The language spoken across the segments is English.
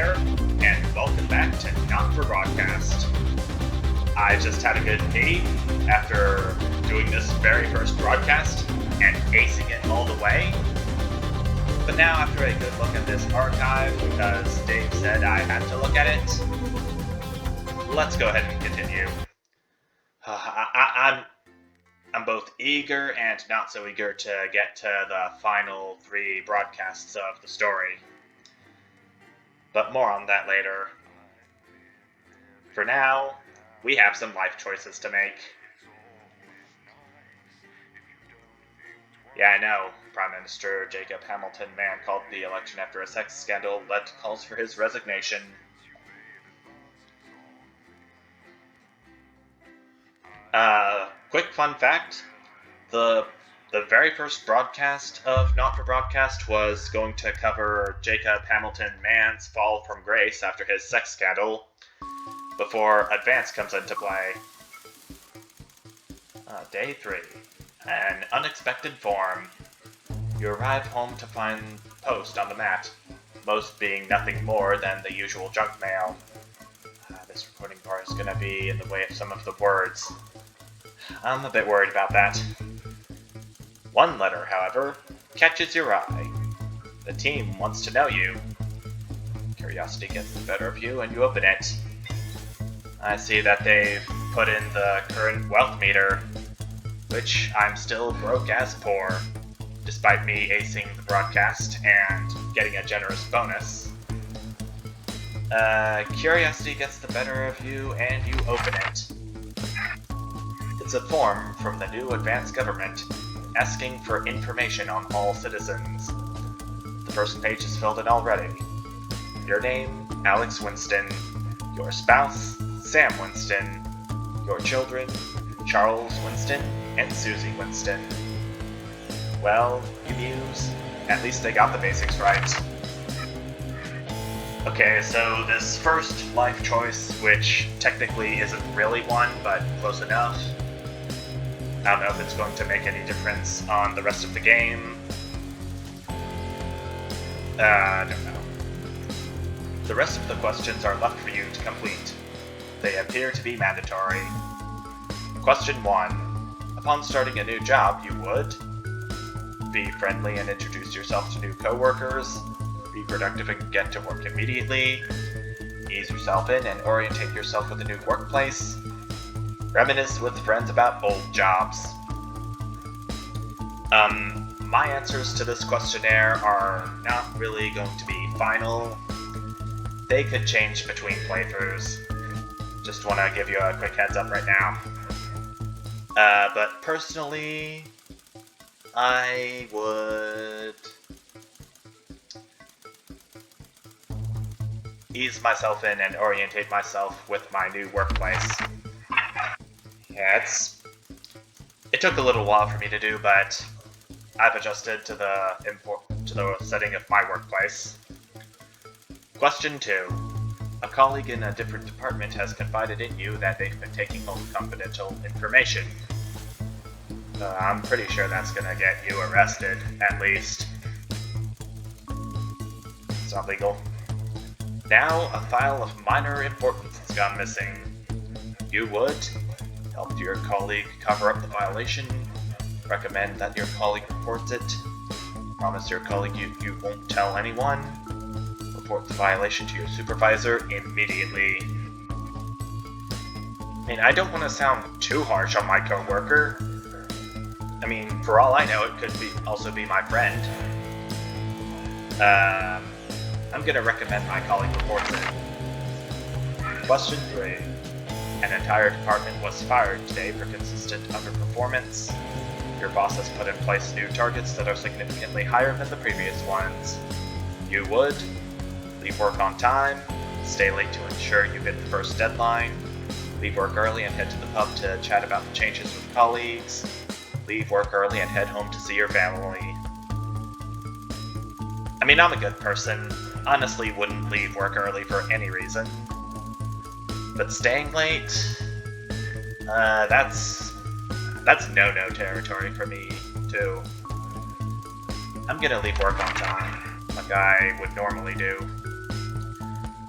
here, and welcome back to Not for Broadcast. I just had a good pee after doing this very first broadcast and acing it all the way. But now, after a good look at this archive, because Dave said I had to look at it, let's go ahead and continue. I'm both eager and not so eager to get to the final 3 broadcasts of the story. But more on that later. For now, we have some life choices to make. Yeah, I know. Prime Minister Jacob Hamilton Mann called the election after a sex scandal led to calls for his resignation. Quick fun fact, the very first broadcast of Not for Broadcast was going to cover Jacob Hamilton Mann's fall from grace after his sex scandal, before Advance comes into play. Day 3. An unexpected form. You arrive home to find post on the mat, most being nothing more than the usual junk mail. This recording part is going to be in the way of some of the words. I'm a bit worried about that. One letter, however, catches your eye. The team wants to know you. Curiosity gets the better of you, and you open it. I see that they've put in the current wealth meter, which I'm still broke as poor, despite me acing the broadcast and getting a generous bonus. Curiosity gets the better of you, and you open it. It's a form from the new advanced government, asking for information on all citizens. The first page is filled in already. Your name, Alex Winston. Your spouse, Sam Winston. Your children, Charles Winston and Susie Winston. Well, you muse, at least they got the basics right. Okay, so this first life choice, which technically isn't really one, but close enough. I don't know if it's going to make any difference on the rest of the game. I don't know. The rest of the questions are left for you to complete. They appear to be mandatory. Question 1. Upon starting a new job, you would be friendly and introduce yourself to new coworkers, be productive and get to work immediately, ease yourself in and orientate yourself with a new workplace, reminisce with friends about old jobs. My answers to this questionnaire are not really going to be final. They could change between playthroughs. Just want to give you a quick heads up right now. But personally, I would ease myself in and orientate myself with my new workplace. Yeah, it took a little while for me to do, but I've adjusted to the setting of my workplace. Question 2. A colleague in a different department has confided in you that they've been taking home confidential information. I'm pretty sure that's gonna get you arrested, at least. It's not legal. Now, a file of minor importance has gone missing. You would help your colleague cover up the violation, recommend that your colleague reports it, promise your colleague you won't tell anyone, report the violation to your supervisor immediately. I mean, I don't want to sound too harsh on my coworker. I mean, for all I know, it could also be my friend. I'm gonna recommend my colleague reports it. Question 3. An entire department was fired today for consistent underperformance. Your boss has put in place new targets that are significantly higher than the previous ones. You would leave work on time, stay late to ensure you hit the first deadline, leave work early and head to the pub to chat about the changes with colleagues, leave work early and head home to see your family. I mean, I'm a good person. Honestly, wouldn't leave work early for any reason. But staying late, that's no-no territory for me, too. I'm gonna leave work on time, like I would normally do.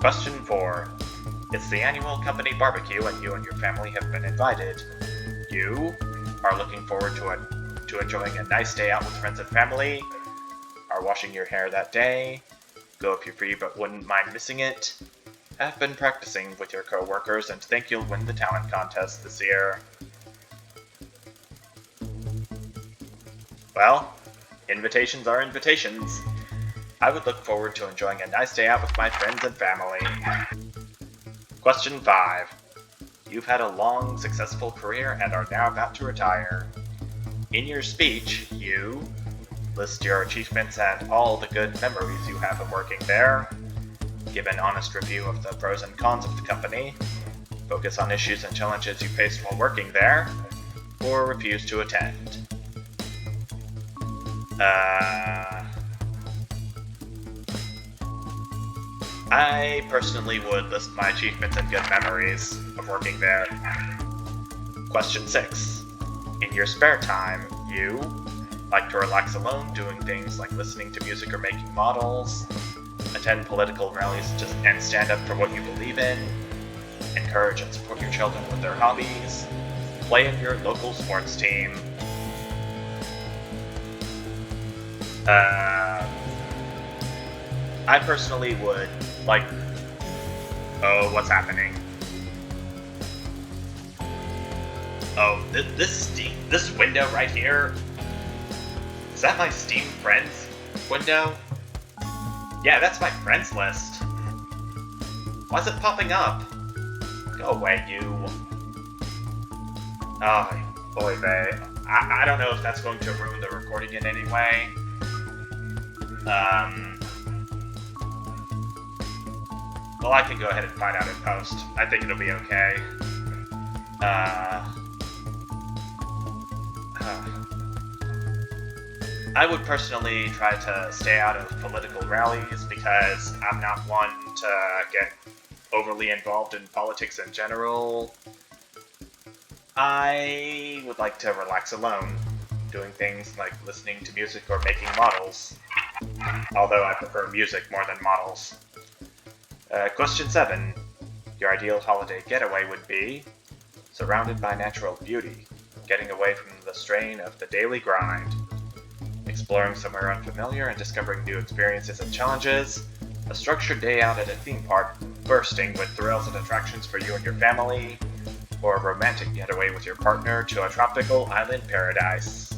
Question 4. It's the annual company barbecue and you and your family have been invited. You are looking forward to enjoying a nice day out with friends and family, are washing your hair that day, go if you're free but wouldn't mind missing it, have been practicing with your co-workers and think you'll win the talent contest this year. Well, invitations are invitations. I would look forward to enjoying a nice day out with my friends and family. Question 5. You've had a long, successful career and are now about to retire. In your speech, you list your achievements and all the good memories you have of working there, give an honest review of the pros and cons of the company, focus on issues and challenges you faced while working there, or refuse to attend. I personally would list my achievements and good memories of working there. Question 6. In your spare time, you like to relax alone, doing things like listening to music or making models, attend political rallies and stand up for what you believe in, encourage and support your children with their hobbies, play in your local sports team. I personally would like... Oh, what's happening? Oh, this window right here? Is that my Steam Friends window? Yeah, that's my friends list. Why is it popping up? Go away, you. Oh, boy, babe. I don't know if that's going to ruin the recording in any way. Well, I can go ahead and find out in post. I think it'll be okay. I would personally try to stay out of political rallies because I'm not one to get overly involved in politics in general. I would like to relax alone, doing things like listening to music or making models. Although I prefer music more than models. Question 7. Your ideal holiday getaway would be surrounded by natural beauty, getting away from the strain of the daily grind, exploring somewhere unfamiliar and discovering new experiences and challenges, a structured day out at a theme park bursting with thrills and attractions for you and your family, or a romantic getaway with your partner to a tropical island paradise.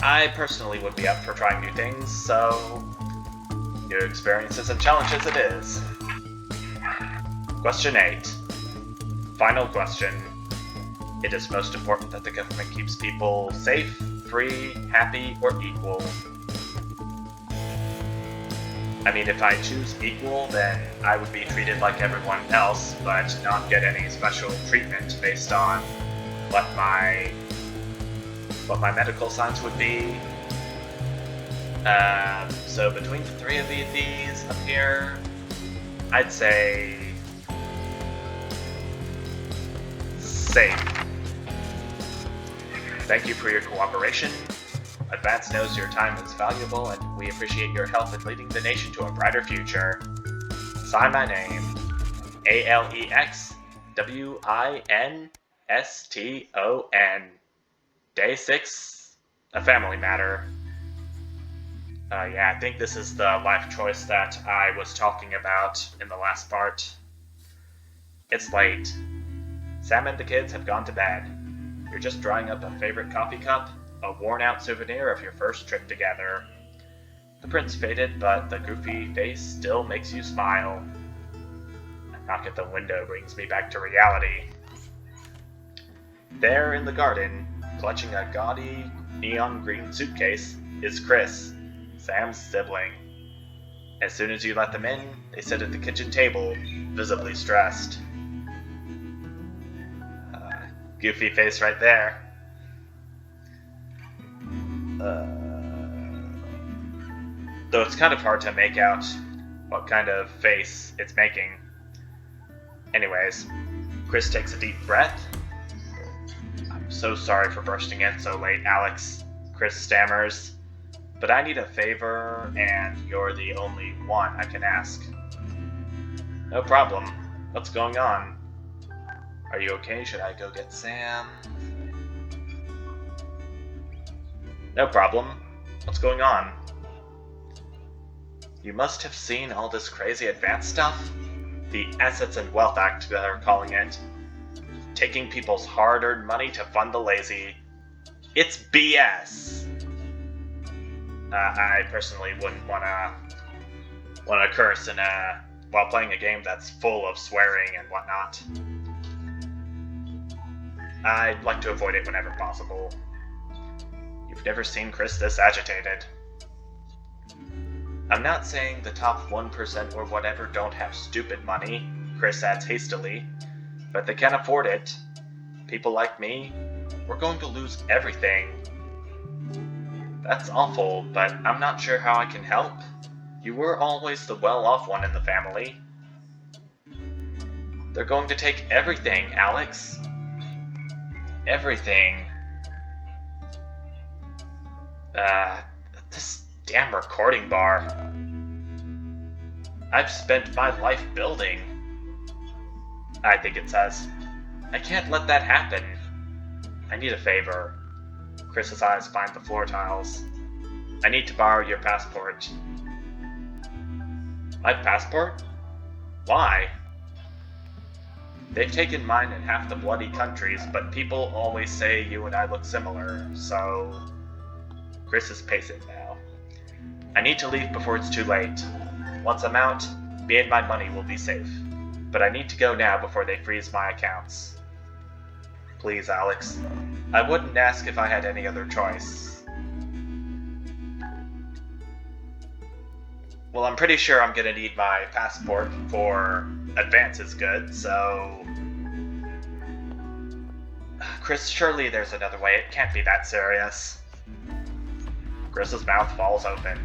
I personally would be up for trying new things, so new experiences and challenges it is. Question 8. Final question. It is most important that the government keeps people safe, free, happy, or equal. I mean, if I choose equal, then I would be treated like everyone else, but not get any special treatment based on what my medical signs would be. So between the three of these up here, I'd say safe. Thank you for your cooperation. Advance knows your time is valuable, and we appreciate your help in leading the nation to a brighter future. Sign my name, ALEXWINSTON. Day 6, a family matter. Yeah, I think this is the life choice that I was talking about in the last part. It's late. Sam and the kids have gone to bed. You're just drying up a favorite coffee cup, a worn-out souvenir of your first trip together. The print's faded, but the goofy face still makes you smile. A knock at the window brings me back to reality. There in the garden, clutching a gaudy neon green suitcase, is Chris, Sam's sibling. As soon as you let them in, they sit at the kitchen table, visibly stressed. Goofy face right there. Though it's kind of hard to make out what kind of face it's making. Anyways, Chris takes a deep breath. I'm so sorry for bursting in so late, Alex. Chris stammers. But I need a favor, and you're the only one I can ask. No problem. What's going on? Are you okay? Should I go get Sam? No problem. What's going on? You must have seen all this crazy advanced stuff? The Assets and Wealth Act, they're calling it. Taking people's hard-earned money to fund the lazy. It's BS! I personally wouldn't wanna curse while playing a game that's full of swearing and whatnot. I'd like to avoid it whenever possible. You've never seen Chris this agitated. I'm not saying the top 1% or whatever don't have stupid money, Chris adds hastily, but they can't afford it. People like me, we're going to lose everything. That's awful, but I'm not sure how I can help. You were always the well-off one in the family. They're going to take everything, Alex. Everything. This damn recording bar. I've spent my life building. I think it says. I can't let that happen. I need a favor. Chris's eyes find the floor tiles. I need to borrow your passport. My passport? Why? They've taken mine in half the bloody countries, but people always say you and I look similar, so... Chris is pacing now. I need to leave before it's too late. Once I'm out, me and my money will be safe. But I need to go now before they freeze my accounts. Please, Alex. I wouldn't ask if I had any other choice. Well, I'm pretty sure I'm gonna need my passport for advance is good, so... Chris, surely there's another way. It can't be that serious. Chris's mouth falls open.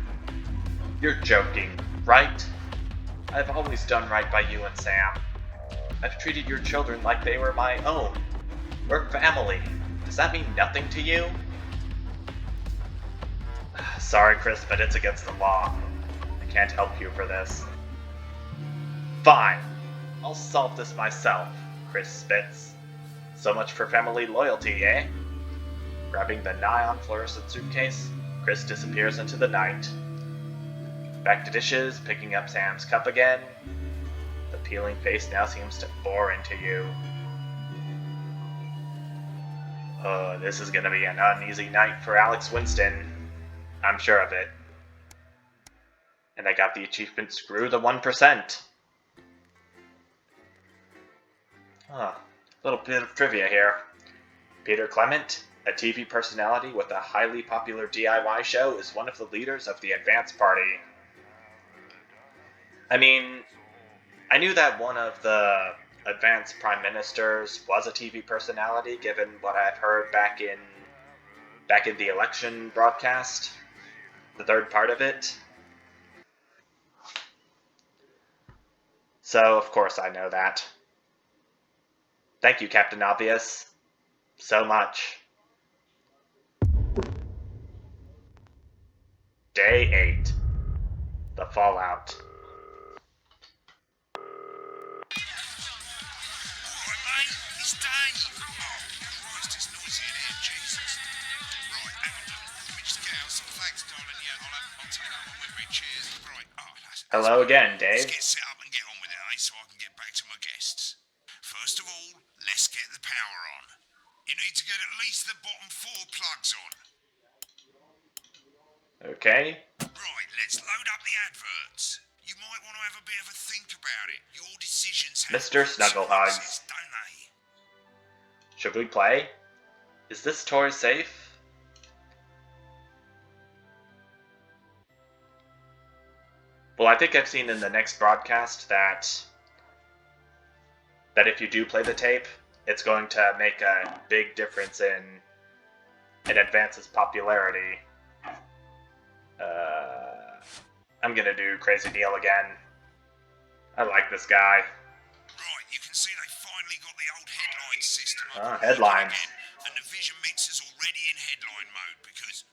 You're joking, right? I've always done right by you and Sam. I've treated your children like they were my own. We're family. Does that mean nothing to you? Sorry, Chris, but it's against the law. I can't help you for this. Fine. I'll solve this myself, Chris spits. So much for family loyalty, eh? Grabbing the nigh-on fluorescent suitcase, Chris disappears into the night. Back to dishes, picking up Sam's cup again. The peeling face now seems to bore into you. Oh, this is gonna be an uneasy night for Alex Winston. I'm sure of it. And I got the achievement Screw the 1%. Little bit of trivia here. Peter Clement, a TV personality with a highly popular DIY show, is one of the leaders of the Advance Party. I mean, I knew that one of the Advance Prime Ministers was a TV personality, given what I've heard back in the election broadcast, the third part of it. So, of course I know that. Thank you, Captain Obvious. So much. Day 8. The Fallout. Alright, mate, it's Dave. Oh, Christ, it's noisy in here, Jesus. Right, hang on. Let me just get out some flags, darling. Yeah, I'll take that one with me. Cheers. Right, that's Hello again, Dave. Let's get set up and get on with it, eh, so I can get back to my guests. First of all, let's get the power on. You need to get at least the bottom 4 plugs on. Okay. Right, let's load up the adverts. You might want to have a bit of a think about it. Your decisions have Mr. Snugglehugs. consequences, don't they? Should we play? Is this toy safe? Well, I think I've seen in the next broadcast that if you do play the tape, it's going to make a big difference in Advance's popularity. I'm gonna do Crazy Deal again. I like this guy. Right, you can see they finally got the old headline system up. Headlines. Again, and the Vision Mixer's already in headline mode because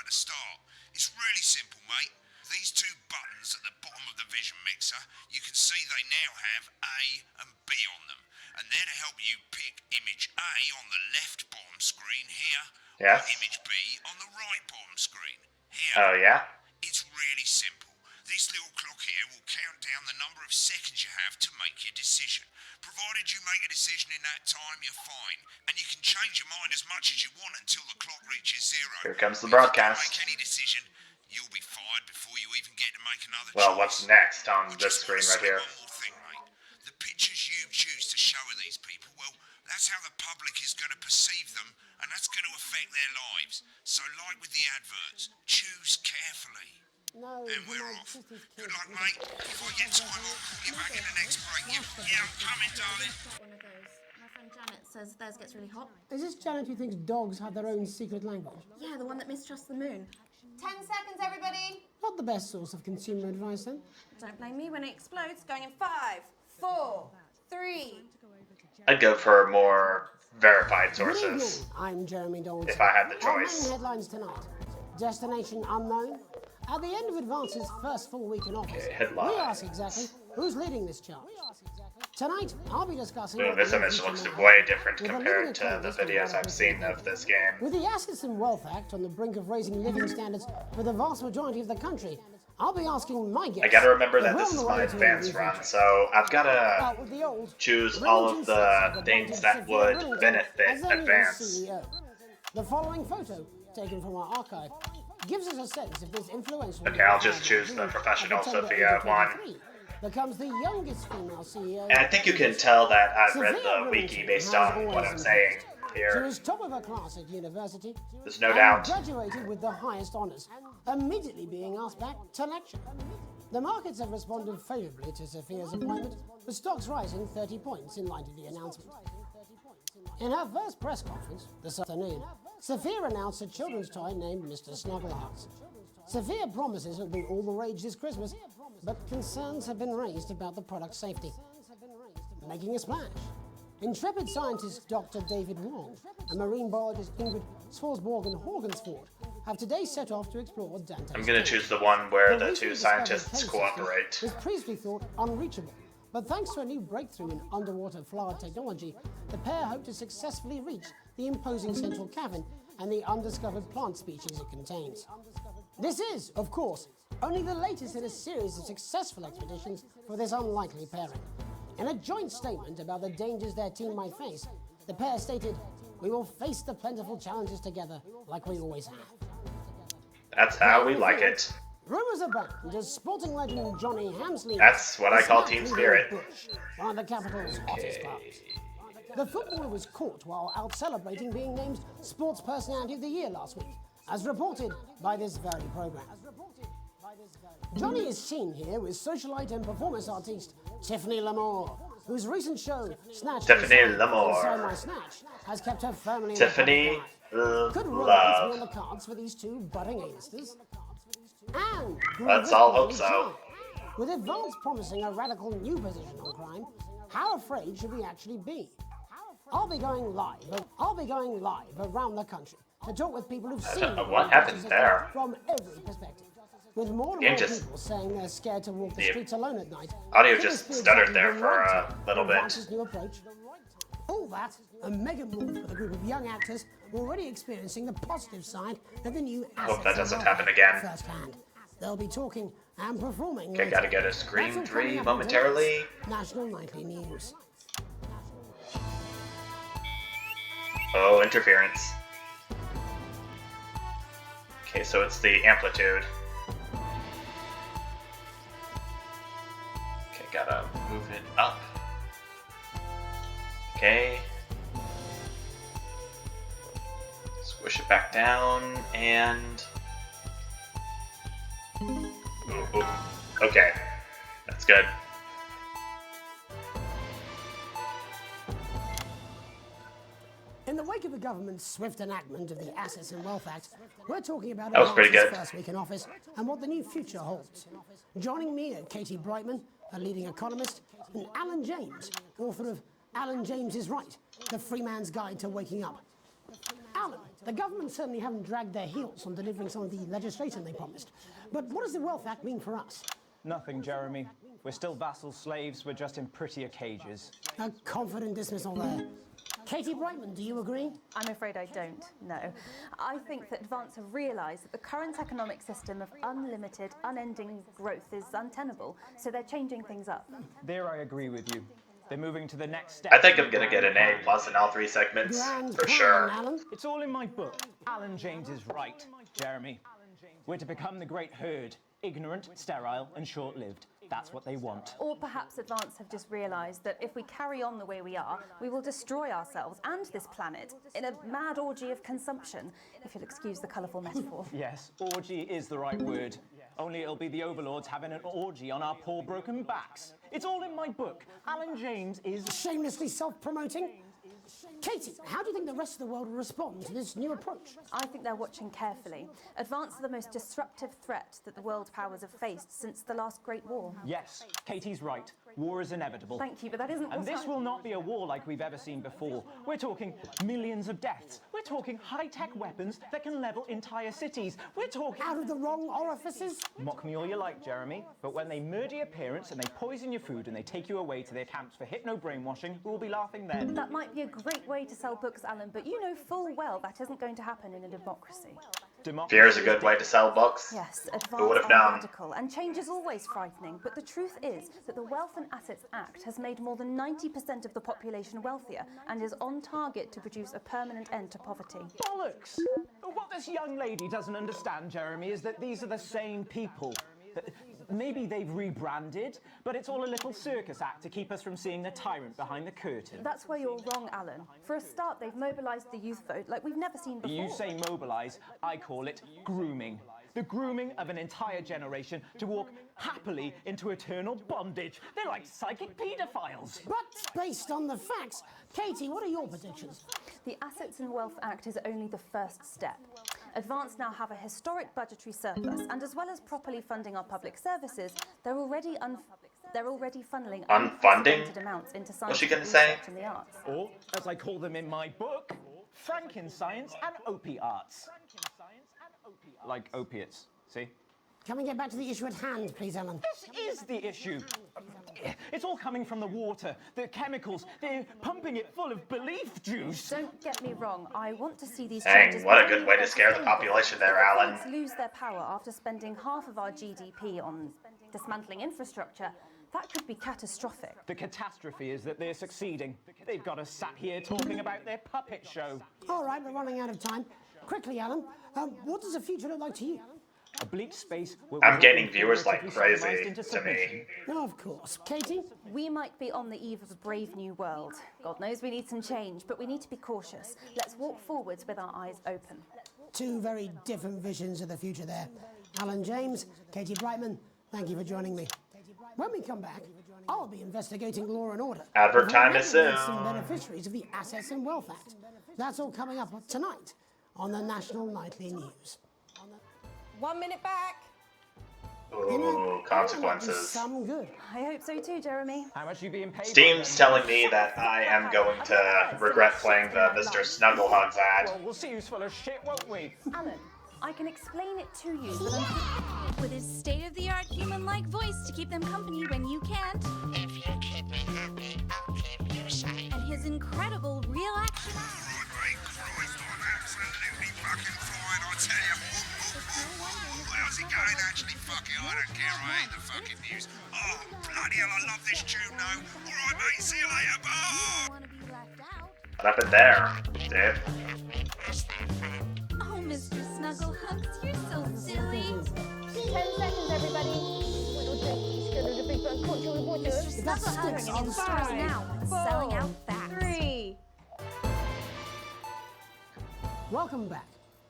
to start. It's really simple, mate. These two buttons at the bottom of the vision mixer, you can see they now have A and B on them. And they're to help you pick image A on the left bottom screen here, Yes. or image B on the right bottom screen here. Oh, yeah? It's really simple. This little clock here will count down the number of seconds you have to make your decision. Provided you make a decision in that time, you're fine. And you can change your mind as much as you want until the clock reaches zero. Here comes the If you don't broadcast. make any decision, you'll be fired before you even get to make another Well, choice. what's next on I this just screen wanna right say here? one more thing, mate. The pictures you choose to show of these people, well, that's how the public is going to perceive them, and that's going to affect their lives. So, like with the adverts, choose carefully. No, And we're off. Good luck, mate. If I get time, I'll call you back in the next break. Yeah, I'm coming, darling. One of those. My friend Janet says theirs gets really hot. Is this Janet who thinks dogs have their own secret language? Yeah, the one that mistrusts the moon. 10 seconds, everybody. Not the best source of consumer advice, then. Don't blame me when it explodes. Going in 5, 4, 3. I'd go for more verified Good evening. sources I'm Jeremy Dawson. if I had the Our choice. main headlines tonight. Destination unknown. At the end of Advance's first full week in office, Okay, headline. we ask exactly who's leading this charge. Tonight, I'll be discussing... Ooh, what this the image future looks may way hold. different With a compared living to the economist and videos I've rapid seen of this game. With the Assets and Wealth Act on the brink of raising living standards for the vast majority of the country, I'll be asking my guests... I gotta remember that if we're this on is the my way to a advanced new run, future. so I've gotta Out with the old, choose all of the things that would benefit as their new advance. CEO. The following photo, taken from our archive, gives us a sense of this influential... Okay, I'll just choose the professional Sophia one. Becomes the youngest female CEO. And I think you can tell that I've read Sophia the wiki Remington based has on what always I'm saying She here. was top of her class at university. There's no and doubt. graduated with the highest honours, immediately being asked back to lecture. The markets have responded favourably to Sophia's appointment, with stocks rising 30 points in light of the announcement. In her first press conference this afternoon, Sophia announced a children's toy named Mr. Snugglehearts. Sophia promises it'll be all the rage this Christmas, but concerns have been raised about the product's safety. Making a splash. Intrepid scientist Dr. David Wong and marine biologist Ingrid Swarsborg-Horgensford have today set off to explore Dante's I'm gonna Cave. choose the one where the recently two discovered scientists cave cooperate. system was previously thought unreachable, but thanks to a new breakthrough in underwater flower technology, the pair hope to successfully reach the imposing central cavern and the undiscovered plant species it contains. This is, of course, only the latest in a series of successful expeditions for this unlikely pairing. In a joint statement about the dangers their team might face, the pair stated, "We will face the plentiful challenges together like we always have." That's how we like it. Rumours abound as sporting legend Johnny Hamsley... That's what I call is team now spirit. leading Bush, one of the capital's hottest clubs. The footballer was caught while out celebrating being named Sports Personality of the Year last week, as reported by this very programme. Johnny is seen here with socialite and performance artiste Tiffany Lamore, whose recent show, Snatch Tiffany Inside Lamore. My Snatch, has kept her firmly in Tiffany the public eye. Could romance be on Love. the cards for these two budding A-listers? And Let's all hope so. with Advance promising a radical new position on crime, how afraid should we actually be? I'll be going live around the country to talk with people who've seen the What happened system there? from every perspective. With more and Game more just- people saying they're scared to walk the The streets alone at night. audio could just this be stuttered exactly there the for right a time little for bit. Advance's new approach? All that, a mega move with a group of young actors already experiencing the positive side of the new Hope that assets doesn't and happen wealth again. firsthand. They'll be talking and performing. Okay, later. gotta go to That's Scream all coming 3 up momentarily. in tonight's National Nightly News. Oh, interference. Okay, so it's the amplitude. Okay, gotta move it up. Okay. Squish it back down, and... Ooh, ooh. Okay, that's good. In the wake of the government's swift enactment of the Assets and Wealth Act, we're talking about That was pretty Advance's good. first week in office and what the new future holds. Joining me are Katie Brightman, a leading economist, and Alan James, author of Alan James is Right, The Free Man's Guide to Waking Up. Alan, The government certainly haven't dragged their heels on delivering some of the legislation they promised. But what does the Wealth Act mean for us? Nothing, Jeremy. We're still vassal slaves, we're just in prettier cages. A confident dismissal there. Katie Brightman, do you agree? I'm afraid I don't, no. I think that Advance have realised that the current economic system of unlimited, unending growth is untenable, so they're changing things up. There I agree with you. They're moving to the next step. I think I'm gonna get an A+ in all 3 segments, Grand for plan, sure. Alan. It's all in my book. Alan James is right, Jeremy. We're to become the great herd. Ignorant, sterile, and short-lived. That's what they want. Or perhaps Advance have just realised that if we carry on the way we are, we will destroy ourselves and this planet in a mad orgy of consumption, if you'll excuse the colourful metaphor. Yes, orgy is the right word. Only it'll be the overlords having an orgy on our poor broken backs. It's all in my book. Alan James is... Shamelessly self-promoting? Katie, how do you think the rest of the world will respond to this new approach? I think they're watching carefully. Advance are the most disruptive threat that the world powers have faced since the last Great War. Yes, Katie's right. War is inevitable. Thank you, but that isn't And this will not be a war like we've ever seen before. We're talking millions of deaths. We're talking high-tech weapons that can level entire cities. We're talking... Out of the wrong orifices? Mock me all you like, Jeremy, but when they murder your parents and they poison your food and they take you away to their camps for hypno-brainwashing, we'll be laughing then. That might be a great way to sell books, Alan, but you know full well that isn't going to happen in a democracy. Fear is a good way to sell books. Yes, Who would Advance have are known? radical, and change is always frightening, but the truth is that the Wealth and Assets Act has made more than 90% of the population wealthier and is on target to produce a permanent end to poverty. Bollocks! What this young lady doesn't understand, Jeremy, is that these are the same people. Maybe they've rebranded, but it's all a little circus act to keep us from seeing the tyrant behind the curtain. That's where you're wrong, Alan. For a start, they've mobilised the youth vote like we've never seen before. You say mobilise, I call it grooming. The grooming of an entire generation to walk happily into eternal bondage. They're like psychic paedophiles. But based on the facts, Katie, what are your predictions? The Assets and Wealth Act is only the first step. Advance now have a historic budgetary surplus, and as well as properly funding our public services, they're already funneling unprecedented amounts into science What's she gonna say? research and the arts. Or, as I call them in my book, Frankenscience and opiates. Like opiates, see? Can we get back to the issue at hand, please, Alan? This is the issue. It's all coming from the water, the chemicals. They're pumping it full of belief juice. Don't get me wrong, I want to see these Dang, changes. what a but good way to scare the population there, if Alan. states lose their power after spending half of our GDP on dismantling infrastructure, that could be catastrophic. The catastrophe is that they're succeeding. They've got us sat here talking about their puppet show. All right, we're running out of time. Quickly, Alan, what does the future look like to you? A bleak space where I'm we're gaining all viewers like theoretically crazy, sodomized into to submission. me. No, of course. Katie? We might be on the eve of a brave new world. God knows we need some change, but we need to be cautious. Let's walk forwards with our eyes open. Two very different visions of the future there. Alan James, Katie Brightman, thank you for joining me. When we come back, I'll be investigating law and order. Advert time is soon. Some beneficiaries of the Assets and Wealth Act. That's all coming up tonight on the National Nightly News. 1 minute back. Ooh, consequences. Some good. I hope so too, Jeremy. How much are you being paid? Steam's telling me that I am going to regret playing the Mr. Snugglehugs ad. Well, we'll see who's full of shit, won't we? Alan, I can explain it to you, but I'm... With his state-of-the-art human-like voice to keep them company when you can't. If you keep me happy, I'll keep you safe. And his incredible real action. Great Christ, I'm absolutely fucking flying, I tell you. How's it going, actually? Fuck it, I don't care, I hate the fucking news. Oh, bloody hell, I love this tune, though. All right, mate, see you later, bye. Want to be left out? What happened there, Dave? Oh, Mr. Snugglehugs, you're so silly. 10 seconds, everybody. Mr. Snugglehugs in stores now, selling out fast. 3. Welcome back.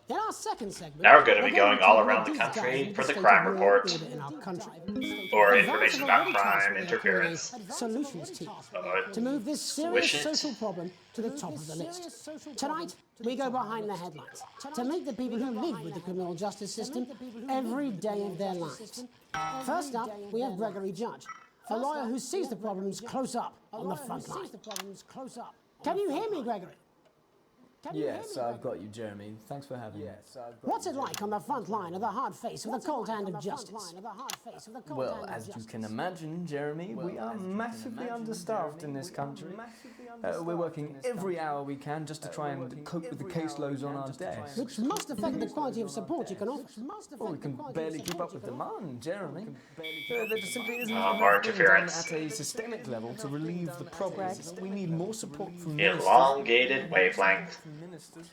In our second segment, Now we're going to be we're going all to around the deep dive country into for the state crime of law report. and order in our country. Or Advance information have about already crime tasked me with interference. creating a solutions team But to move this serious Wish it. social problem to the top of the list. Tonight, we go behind the headlines to meet the people who live with the criminal justice system every day of their lives. First up, we have Gregory Judge, a lawyer who sees the problems close up on the front line. Can you hear me, Gregory? Yes, I've got you, Jeremy. Thanks for having me. What's it like on the front line of the hard face with the cold hand of justice? Well, as you can imagine, Jeremy, we are massively understaffed in this country. We're working every hour we can just to try and cope with the caseloads on our desk. Which must affect the quality of support you can offer. Well, we can barely keep up with demand, Jeremy. There just simply isn't more enough being done interference. at a systemic level to relieve the problem. We need more support from Elongated wavelength. ministers.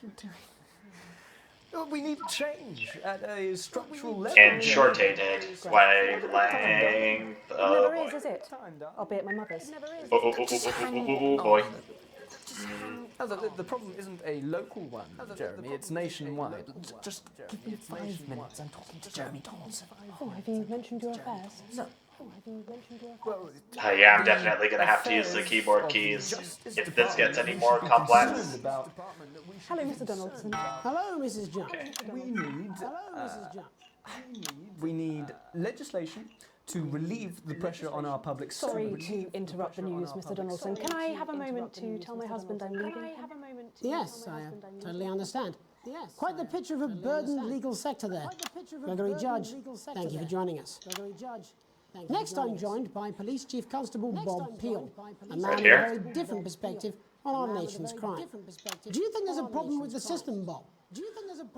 We need change at a structural level. Enshorted wavelength. Oh Never boy. is it? I'll be at my mother's. Oh boy. The problem isn't a local one, Jeremy. It's nationwide. Just give me 5 minutes. I'm talking to Jeremy Donaldson. Oh, have you mentioned your affairs? No. Yeah, I'm definitely gonna have to use the keyboard keys if this gets any more complex. Hello, Mr. Donaldson. Hello, Mrs. John. We need legislation to relieve the pressure on our public Sorry servants. to interrupt the news, Mr. Donaldson. Can I have a moment to tell my husband I'm leaving? Yes, I totally understand. Quite the picture of a burdened legal sector there. Gregory Judge, thank you for joining us. Next, I'm joined by Police Chief Constable Bob Peel, a man with a very different perspective on our nation's crime. Do you think there's a problem with the system, Bob?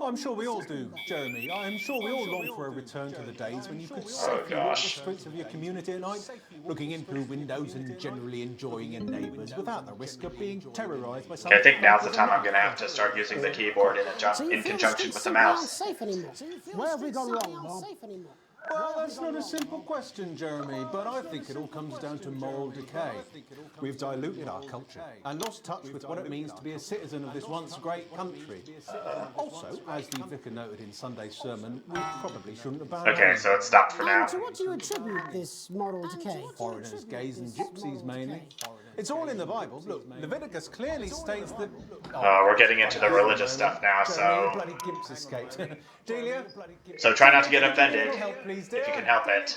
I'm sure we all do, Jeremy. I'm sure we all long for a return to the days when you could safely walk the streets of your community at night, looking in through windows and generally enjoying your neighbours without the risk of being terrorised by some... I think now's the time I'm gonna have to start using the keyboard in conjunction with the mouse. Safe anymore? Where have we gone wrong, Bob? Well, that's not a simple question, Jeremy, but I think it all comes down to moral decay. We've diluted our culture and lost touch with what it means to be a citizen of this once great country. Also, as the vicar noted in Sunday's sermon, we probably shouldn't abandon... Okay, so it's stopped for now. And to what do you attribute this moral decay? Foreigners, gays and gypsies mainly. It's all in the Bible. Look, Leviticus clearly states that... We're getting into the religious stuff now, so... Bloody gimps escaped. Delia? So try not to get offended, if you can help it.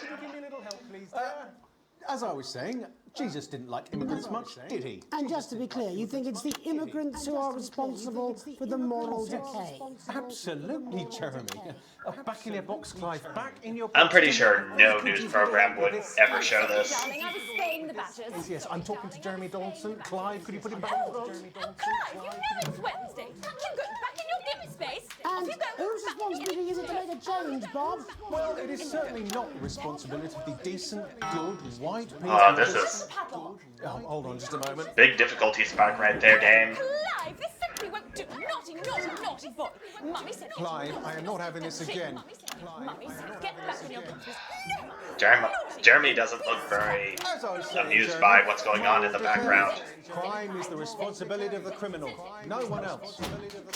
As I was saying, Jesus didn't like immigrants much, did he? And just to be clear, you think it's the immigrants who are responsible for the moral decay? Absolutely, Jeremy. Back in your box, Clive. Back in your box. I'm pretty sure no news program would ever show this. Darling, I was staying the Badgers. Yes, I'm talking to Jeremy Donaldson. Clive, could you put him back? Oh, Clive, you know it's Wednesday. Can't you go back in your gimme space? And Off you go. whose responsibility is it to make a change, Bob? Well, it is certainly not the responsibility of the decent, good, white people. This is Paddle. Oh, hold on just a moment. big difficulty spike right there, Dame. Clive, this simply won't do. Naughty, naughty, naughty boy. Mummy said... Clive, I am not having this again. Mummy said, get back in your boxes. Jeremy doesn't look very As I was saying, amused Jeremy, by what's going on in the background. Crime is the responsibility of the criminal, no one else.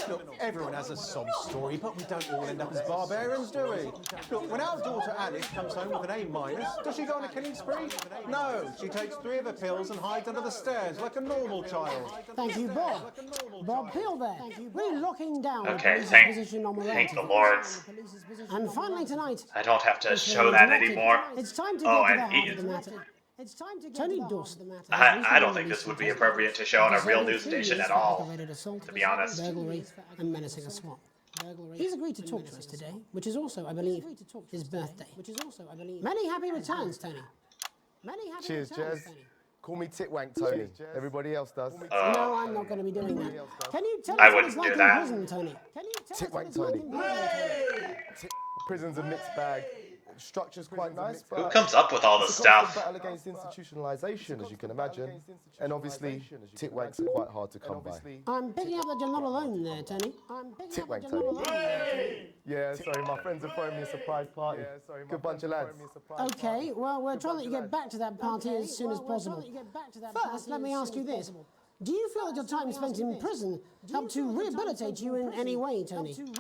Look, everyone has a sob story, but we don't all end up as barbarians, do we? Look, when our daughter Alice comes home with an A-, does she go on a killing spree? No, she takes 3 of her pills and hides under the stairs like a normal child. Thank you, Bob. Bob Peel there. We're locking down Okay, the police's thank position on the morality. Lords. And finally tonight, I don't have to show that anymore. it's time to Oh, get to and the heart he of the is- matter. Tony Dawson. I don't think this would be appropriate to show on a real news station at all, to be honest. Burglary and menacing a swamp. He's agreed to talk to us today, which is also, I believe, his birthday. Many happy returns, Tony. Many happy Cheers, returns, Jez. Tony. Call me Titwank, Tony. Everybody else does. No, I'm not going to be doing that. Can you tell I us what it's wouldn't like do in that. prison, Tony? Can you tell us what Titwank, it's like Tony. in prison? Prison's a mixed bag. Structure's quite nice, but Who comes up with all this it's a constant stuff? battle against institutionalization, as you can imagine. And obviously, Titwanks are quite hard to come by. I'm picking up that you're not alone there, Tony. Titwank, Tony. Yeah, sorry, my friends are throwing me a surprise party. Good bunch of lads. Okay, well, we're trying to let you get back to that party as soon as possible. First, let me ask you this. Do you feel that your time spent in prison helped to rehabilitate you in any way, Tony? Titwank,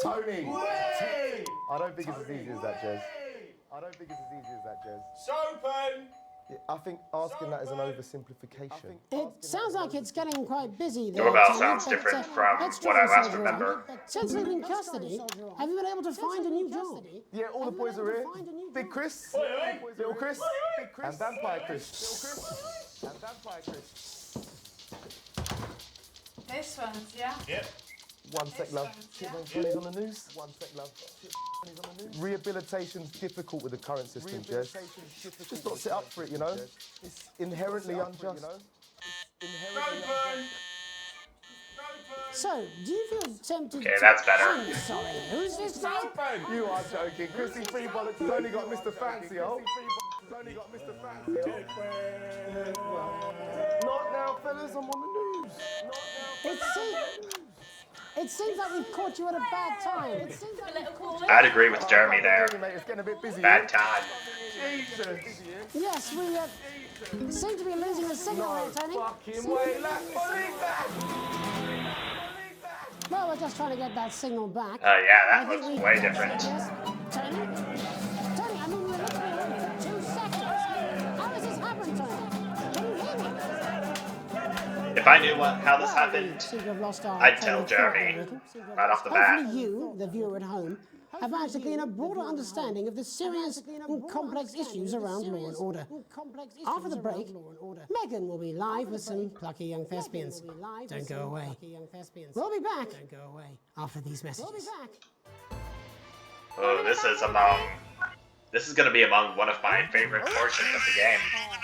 Tony. I don't think it's as easy as that, Jez. Sopen! I think asking that is an oversimplification. It sounds like it's getting quite busy there, Doorbell Tony, sounds but, different from let's what try I and last soldier on. remember. Since leaving custody, have you been able to find a new job? Yeah, all the boys are here. Big Chris, Little Chris, and Vampire Chris. And Vampire Chris. This one's, yeah? Yep. One sec, love. Chipmunk Bunny's on the news. One sec, love. Chipmunk Bunny's on the news. Rehabilitation's difficult with the current system, Jess. Just not set up for it, you know? It's inherently unjust. So, do you feel tempted Okay, that's better. I'm sorry, who's this guy? You are joking. Chrissy Free Bollocks has only got Mr. Fancy, oh. Not now, fellas, I'm on the news. It seems like we've caught you at a bad time. I'd agree with Jeremy there. It's getting a bit busy. Bad time. Jesus. Yes, we seem to be losing the signal here, Tony. Fucking way, believe that. Well, we're just trying to get that signal back. Yeah, that looks way different. Yes. Tony, I mean, we're literally on for 2 seconds. How does this happen, Tony? Can you hear me? If I knew how this happened, Seem to have lost our I'd tell Tony Jeremy Thorpe, right off the bat. Hopefully you, the viewer at home, have managed to gain a broader understanding of the serious and complex issues around law and order. After the break, Megan will be live with some plucky young thespians. Don't go away. We'll be back after these messages. Oh, this is going to be among one of my favorite portions of the game,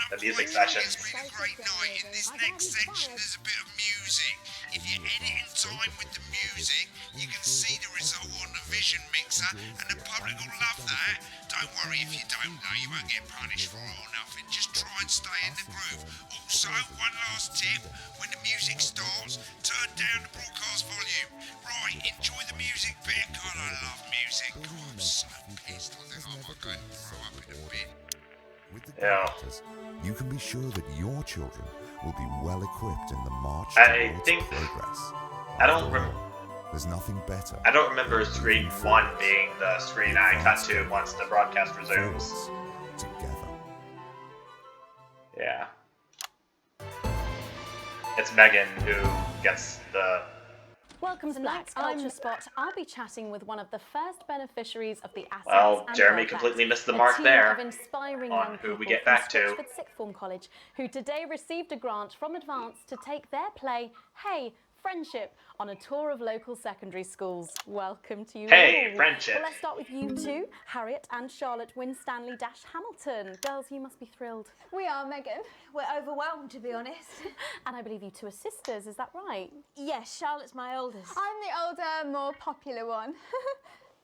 the music sessions. It's been a great night. In this next section, there's a bit of music. If you edit in time with the music, you can see the result on the Vision Mixer, and the public will love that. Don't worry if you don't know, you won't get punished for it or nothing. Just try and stay in the groove. Also, one last tip, when the music starts, turn down the broadcast volume. Right, enjoy the music bit. God, I love music. God, I'm so pissed. I think I might go and throw up in a bit. With the characters, you can be sure that your children will be well equipped in the march I towards think progress. I don't There's nothing better. I don't remember screen 1 being the screen I cut to once the broadcast resumes. Together. Yeah. It's Megan who gets the... Welcome to Black's Culture Spot. I'll be chatting with one of the first beneficiaries of the assets. Well, and Jeremy welfare, completely missed the a mark team there of inspiring on young who we people get back from to. Stitchford Sixth Form College, who today received a grant from Advance to take their play, Hey, Friendship, on a tour of local secondary schools. Welcome to you Hey, all. Friendship. Well, let's start with you two, Harriet and Charlotte Winstanley-Hamilton. Girls, you must be thrilled. We are, Megan. We're overwhelmed, to be honest. And I believe you two are sisters, is that right? Yes, Charlotte's my oldest. I'm the older, more popular one.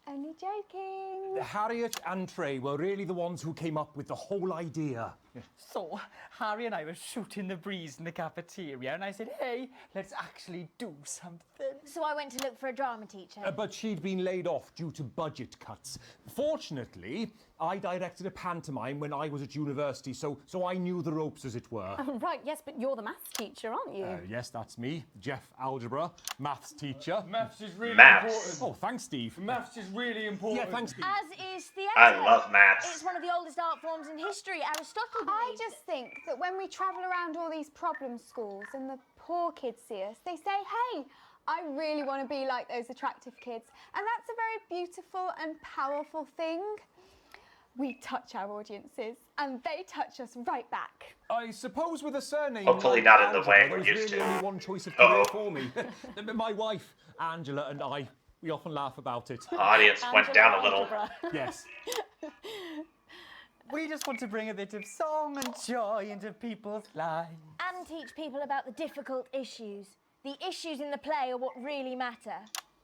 Only joking. Harriet and Trey were really the ones who came up with the whole idea. So, Harry and I were shooting the breeze in the cafeteria, and I said, hey, let's actually do something. So I went to look for a drama teacher. But she'd been laid off due to budget cuts. Fortunately, I directed a pantomime when I was at university, so I knew the ropes, as it were. Oh, right, yes, but you're the maths teacher, aren't you? Yes, that's me, Jeff Algebra, maths teacher. Maths is really Maths. important. Oh, thanks, Steve. Maths is really important. Yeah, thanks, Steve. As is theatre. I love maths. It's one of the oldest art forms in history. Aristotle I just think that when we travel around all these problem schools and the poor kids see us, they say, hey, I really want to be like those attractive kids. And that's a very beautiful and powerful thing. We touch our audiences and they touch us right back. I suppose with a surname Hopefully like not in the Algebra, way there we're was used really to. only one choice of career for me. My wife, Angela, and I, we often laugh about it. Audience went down a little. Yes. We just want to bring a bit of song and joy into people's lives. And teach people about the difficult issues. The issues in the play are what really matter.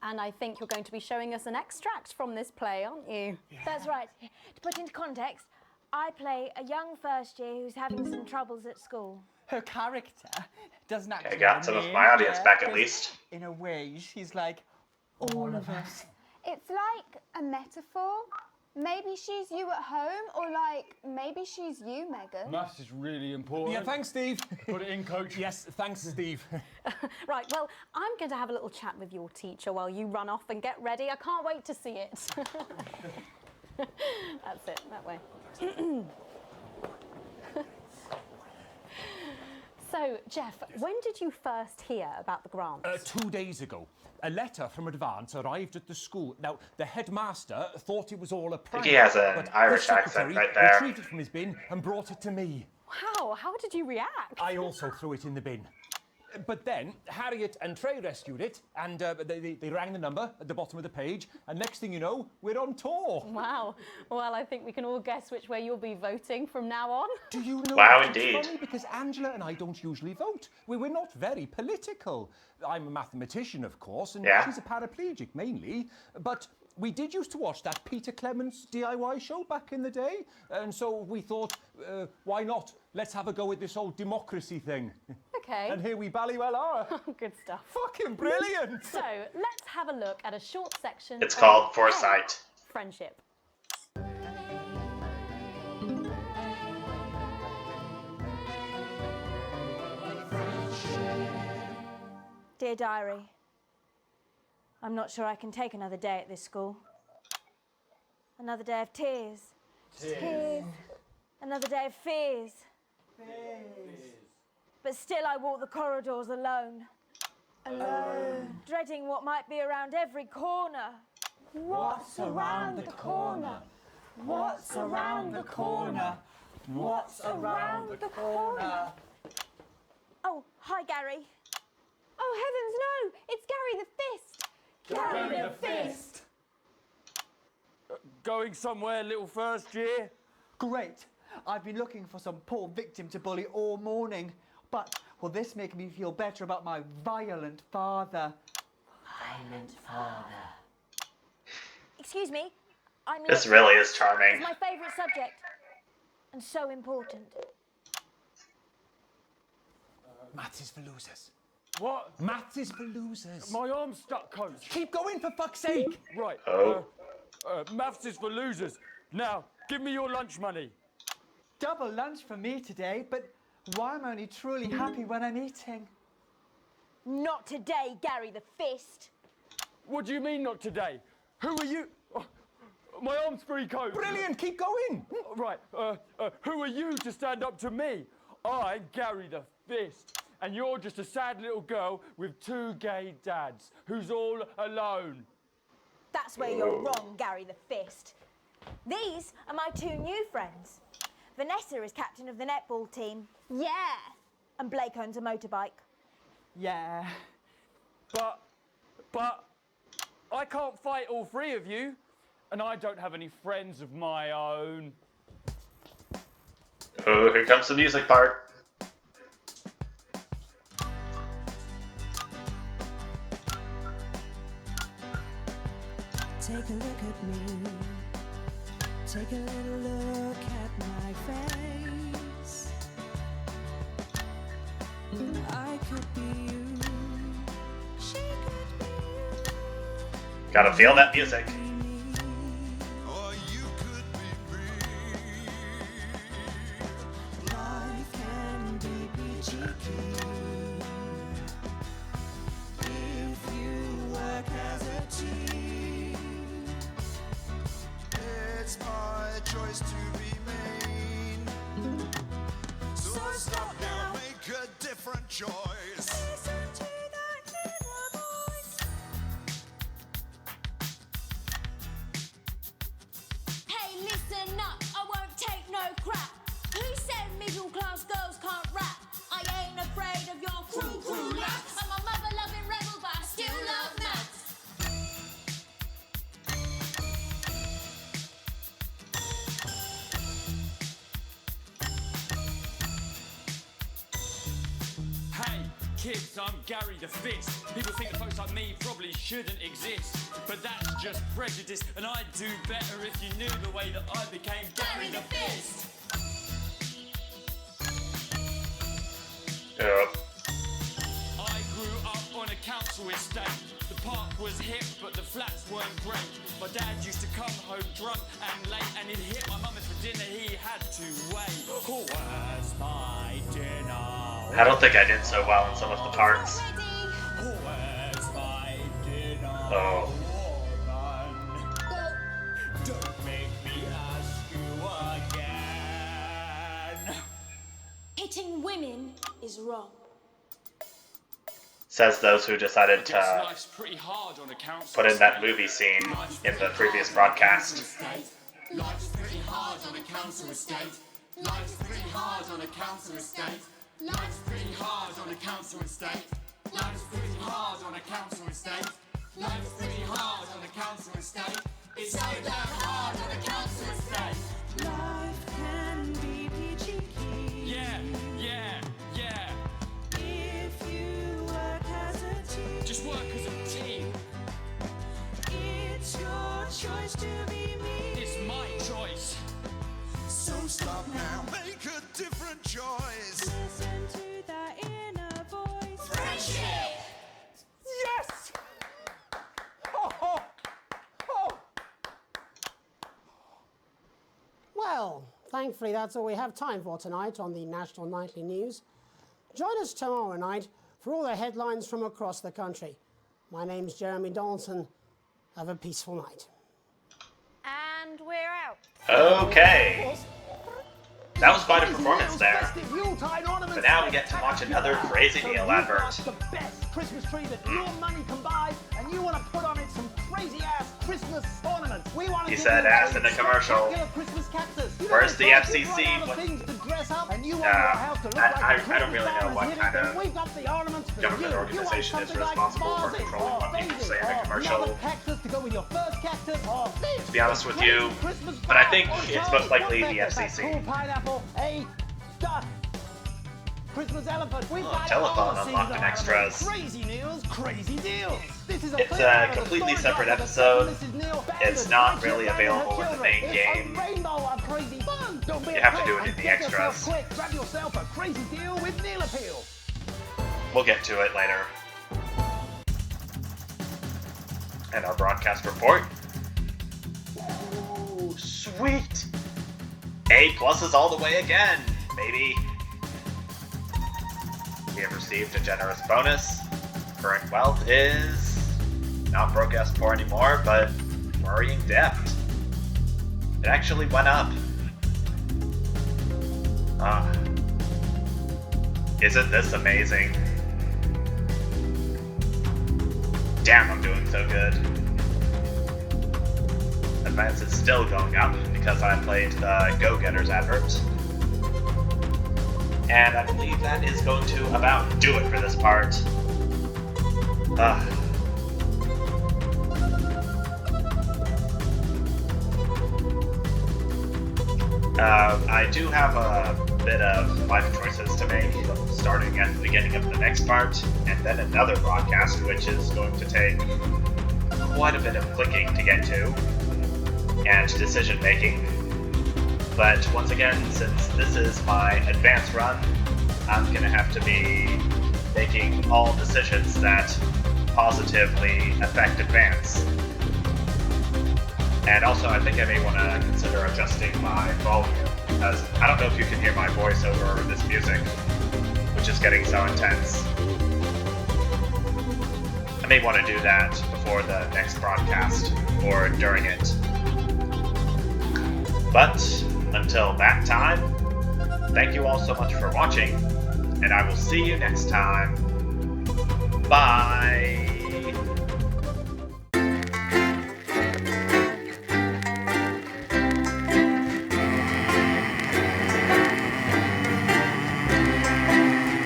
And I think you're going to be showing us an extract from this play, aren't you? Yeah. That's right. To put into context, I play a young first year who's having some troubles at school. Her character doesn't actually I got some of my audience back at 'cause least. In a way, she's like all of us. It's like a metaphor. Maybe she's you at home, or like, maybe she's you, Megan. Maths is really important. Yeah, thanks, Steve. Put it in, coach. Yes, thanks, Steve. Right, well, I'm going to have a little chat with your teacher while you run off and get ready. I can't wait to see it. That's it, that way. So, Jeff, when did you first hear about the grant? 2 days ago. A letter from Advance arrived at the school. Now, the headmaster thought it was all a prank. he has an but Irish his accent secretary right there. retrieved it from his bin and brought it to me. Wow, how did you react? I also threw it in the bin. But then Harriet and Trey rescued it, and they rang the number at the bottom of the page, and next thing you know, we're on tour. Wow. Well, I think we can all guess which way you'll be voting from now on. Do you know? Wow, it's indeed. funny because Angela and I don't usually vote. We're not very political. I'm a mathematician, of course, and Yeah. she's a paraplegic mainly. But we did used to watch that Peter Clements DIY show back in the day, and so we thought, why not? Let's have a go at this whole democracy thing. Okay. And here we bally well are. Good stuff. Fucking brilliant! So, let's have a look at a short section It's of called Foresight. Friendship. Dear Diary, I'm not sure I can take another day at this school. Another day of tears. Tears. Another day of fears. But still I walk the corridors alone. Alone. Dreading what might be around every corner. What's around the corner? What's around the corner? What's around the corner? Oh, hi, Gary. Oh, heavens, no! It's Gary the Fist! Gary the Fist! Going somewhere, little first year? Great. I've been looking for some poor victim to bully all morning. But will this make me feel better about my violent father? Violent father. Excuse me. I'm This literature. really is charming. It's my favourite subject. And so important. Maths is for losers. What? Maths is for losers. My arm's stuck, coach. Keep going, for fuck's sake. Right. Oh. Maths is for losers. Now, give me your lunch money. Double lunch for me today, but why am I only truly happy when I'm eating? Not today, Gary the Fist. What do you mean not today? Who are you? Oh, my arm's free, coach. Brilliant, keep going. Right. Who are you to stand up to me? I'm Gary the Fist. And you're just a sad little girl with two gay dads who's all alone. That's where you're wrong, Gary the Fist. These are my two new friends. Vanessa is captain of the netball team. Yeah! And Blake owns a motorbike. Yeah. But I can't fight all three of you, and I don't have any friends of my own. Oh, here comes the music part. Take a look at me. Take a little look at my face. I could be you. She could be you. Gotta feel that music. Or you could be me. Life can be cheeky if you work as a team. It's my choice to be mean. So stop now, make a different choice. Listen to that inner voice. Hey, listen up, I won't take no crap. Who said middle class girls can't rap? I ain't afraid of your cruel lads. I'm a mother-loving rebel, but I still love maths. Hey, kids, I'm Gary the Fist. People think that folks like me probably shouldn't exist. But that's just prejudice, and I'd do better if you knew the way that I became Gary the Fist. Yeah. I grew up on a council estate. The park was hip, but the flats weren't great. My dad used to come home drunk and late, and he'd hit my mum for dinner, he had to wait. Oh, where's my dinner? I don't think I did so well in some of the parts. Where's my dinner? Oh. Woman? Don't make me ask you again. Hitting women is wrong. Says those who decided Guess to life's pretty hard on a council put in that estate. movie scene in the previous broadcast. Life's pretty hard on a council estate. Life's pretty hard on a council estate. Life's pretty hard on a council estate. Life's pretty hard on a council estate. Life's pretty hard on a council estate. It's so damn hard on a council estate. Life can be peachy keen. Yeah. If you work as a team. Just work as a team. It's your choice to be me. It's my choice. So stop now, make a different choice. Listen to that inner voice. Friendship! Yes! Oh. Well, thankfully that's all we have time for tonight on the National Nightly News. Join us tomorrow night for all the headlines from across the country. My name's Jeremy Donaldson. Have a peaceful night. And we're out. Okay. That was quite a performance there. But now we get to watch another Crazy Meal advert. The best Christmas tree that your money can buy, and you want to put on it some crazy-ass Christmas ornaments. We want to He said ass in the commercial. Christmas cactus. Where's the FCC? I don't really know what kind of government organization is responsible for controlling what people say in a commercial. To be honest with you, but I think it's most likely the FCC. Pineapple, a duck. Christmas elephant. Telephone unlocked and extras. Crazy news, crazy deals. It's a completely separate episode. It's not really available in the main game. You have to do it in the extras. Grab yourself a crazy deal with Neil Appeal. We'll get to it later. And our broadcast report. Ooh, sweet! A pluses all the way again, baby. We have received a generous bonus. Current wealth is not broadcast for anymore, but worrying debt. It actually went up. Isn't this amazing? Damn, I'm doing so good. Advance is still going up because I played the Go-Getters advert. And I believe that is going to about do it for this part. I do have a bit of life choices to make, starting at the beginning of the next part, and then another broadcast, which is going to take quite a bit of clicking to get to, and decision making. But once again, since this is my advance run, I'm going to have to be making all decisions that positively affect advance. And also, I think I may want to consider adjusting my volume, because I don't know if you can hear my voice over this music, which is getting so intense. I may want to do that before the next broadcast, or during it. But until that time, thank you all so much for watching, and I will see you next time. Bye!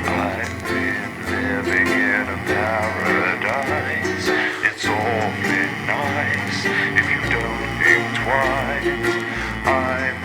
I've been living in a paradise. It's awfully nice if you don't think twice. I've